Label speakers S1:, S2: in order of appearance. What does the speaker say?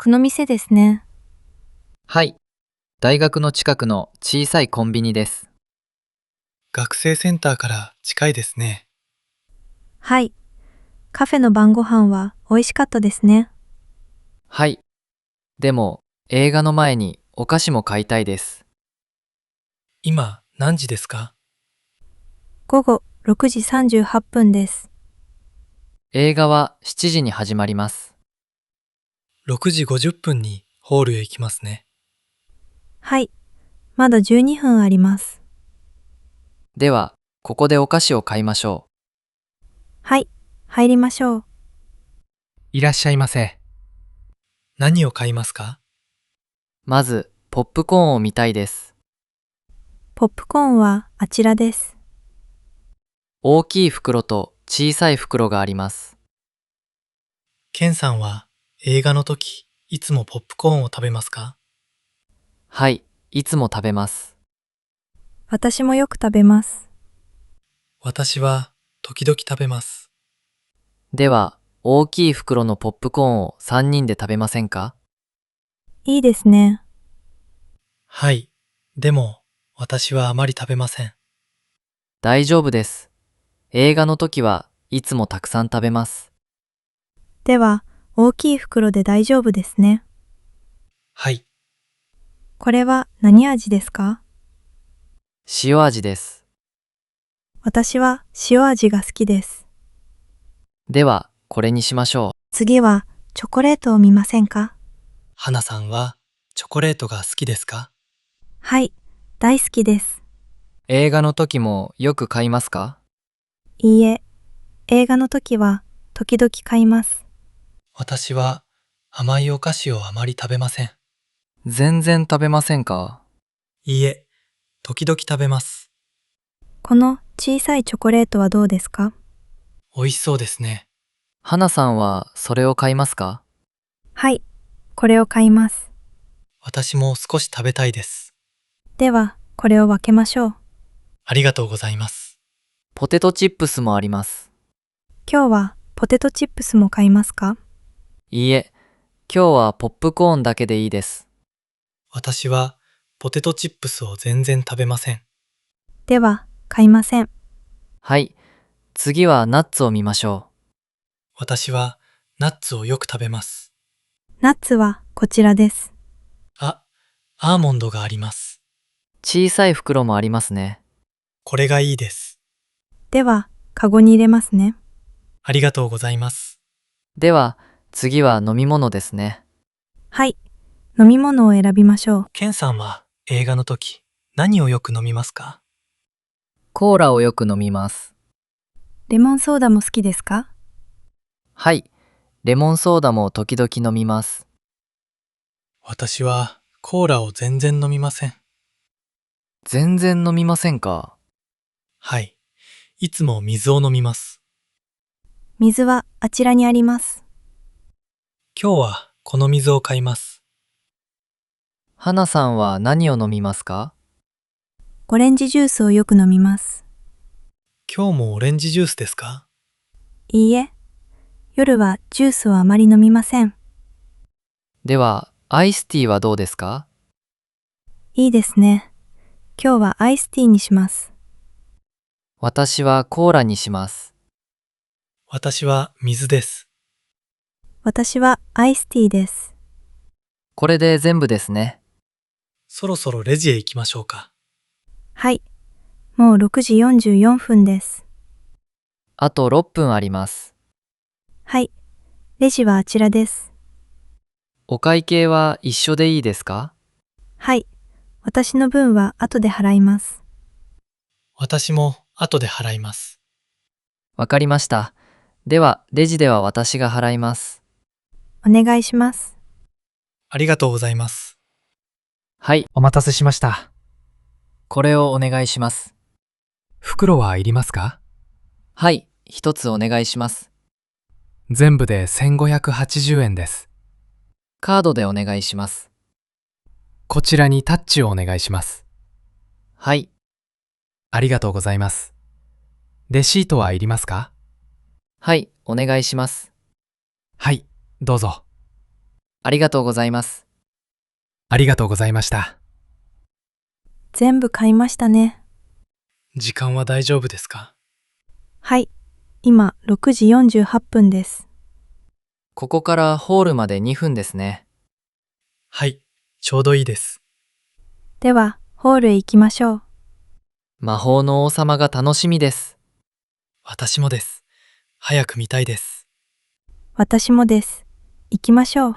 S1: この店ですね。
S2: はい。大学の近くの小さいコンビニです。
S3: 学生センターから近いですね。
S1: はい。カフェの晩ご飯は美味しかったですね。
S2: はい。でも、映画の前にお菓子も買いたいです。
S3: 今何時ですか？
S1: 午後6時38分です。
S2: 映画は7時に始まります。
S3: 6時50分にホールへ行きますね。
S1: はい。まだ12分あります。
S2: では、ここでお菓子を買いましょ
S1: はい。入りましょう。
S3: いらっしゃいませ。何を買いますか？
S2: う。まず、ポップコーンを見たいです。
S1: ポップコーンはあちらです。
S2: 大きい袋と小さい袋があります。
S3: ケンさんは映画の時、いつもポップコーンを食べますか？
S2: はい。いつも食べます。
S1: 私もよく食べます。
S3: 私は時々食べます。
S2: では、大きい袋のポップコーンを3人で食べませんか？
S1: いいですね。
S3: はい。でも、私はあまり食べません。
S2: 大丈夫です。映画の時はいつもたくさん食べます。
S1: では、大きい袋で大丈夫ですね。
S3: はい。
S1: これは何味ですか？
S2: 塩味です。
S1: 私は塩味が好きです。
S2: では、これにしましょ
S1: 次はチョコレートを見ませんか？
S3: 花さんはチョコレートが好きですか？
S1: はい。大好きです。
S2: う。映画の時もよく買いますか？
S1: いいえ、映画の時は時々買います。
S3: 私は甘いお菓子をあまり食べません。
S2: 全然食べませんか？
S3: いいえ、時々食べます。
S1: この小さいチョコレートはどうですか？
S3: 美味しそうですね。
S2: 花さんはそれを買いますか？
S1: はい。これを買います。
S3: 私も少し食べたいです。
S1: では、これを分けましょう。
S3: ありがとうございます。
S2: ポテトチップスもあります。
S1: 今日はポテトチップスも買いますか？
S2: いいえ、今日はポップコーンだけでいいです。
S3: 私はポテトチップスを全然食べません。
S1: では、買いません。
S2: はい。次はナッツを見ましょ
S3: 私はナッツをよく食べます。
S1: ナッツはこちらです。
S3: あ、アーモンドがあります。
S2: う。小さい袋もありますね。
S3: これがいいです。
S1: では、カゴに入れますね。
S3: ありがとうございます。
S2: では、次は飲み物ですね。
S1: はい。飲み物を選びましょう。
S3: ケンさんは映画の時、何をよく飲みますか？
S2: コーラをよく飲みます。
S1: レモンソーダも好きですか？
S2: はい。レモンソーダも時々飲みます。
S3: 私はコーラを全然飲みません。
S2: 全然飲みませんか？
S3: はい。いつも水を飲みます。
S1: 水はあちらにあります。
S3: 今日はこの水を買います。
S2: 花さんは何を飲みますか？
S1: オレンジジュースをよく飲みます。
S3: 今日もオレンジジュースですか？
S1: いいえ、夜はジュースをあまり飲みません。
S2: では、アイスティーはどうですか？
S1: いいですね。今日はアイスティーにします。
S2: 私はコーラにします。
S3: 私は水です。
S1: 私はアイスティーです。
S2: これで全部ですね。
S3: そろそろレジへ行きましょうか。
S1: はい。もう6時44分です。
S2: あと6分あります。
S1: はい。レジはあちらです。
S2: お会計は一緒でいいですか？
S1: はい。私の分は後で払います。
S3: 私も後で払います。
S2: わかりました。では、レジでは私が払います。
S1: お願いします。
S3: ありがとうございます。
S2: はい、
S4: お待たせしました。
S2: これをお願いします。
S4: 袋はいりますか？
S2: はい、一つお願いします。
S4: 全部で1580円です。
S2: カードでお願いします。
S4: こちらにタッチをお願いします。
S2: はい、
S4: ありがとうございます。レシートはいりますか？
S2: はい、お願いします。
S4: はい、どうぞ。
S2: ありがとうございます。
S4: ありがとうございました。
S1: 全部買いましたね。
S3: 時間は大丈夫ですか？
S1: はい。今、6時48分です。
S2: ここからホールまで2分ですね。
S3: はい、ちょうどいいです。
S1: では、ホールへ行きましょう。
S2: 魔法の王様が楽しみです。
S3: 私もです。早く見たいです。
S1: 私もです。行きましょう。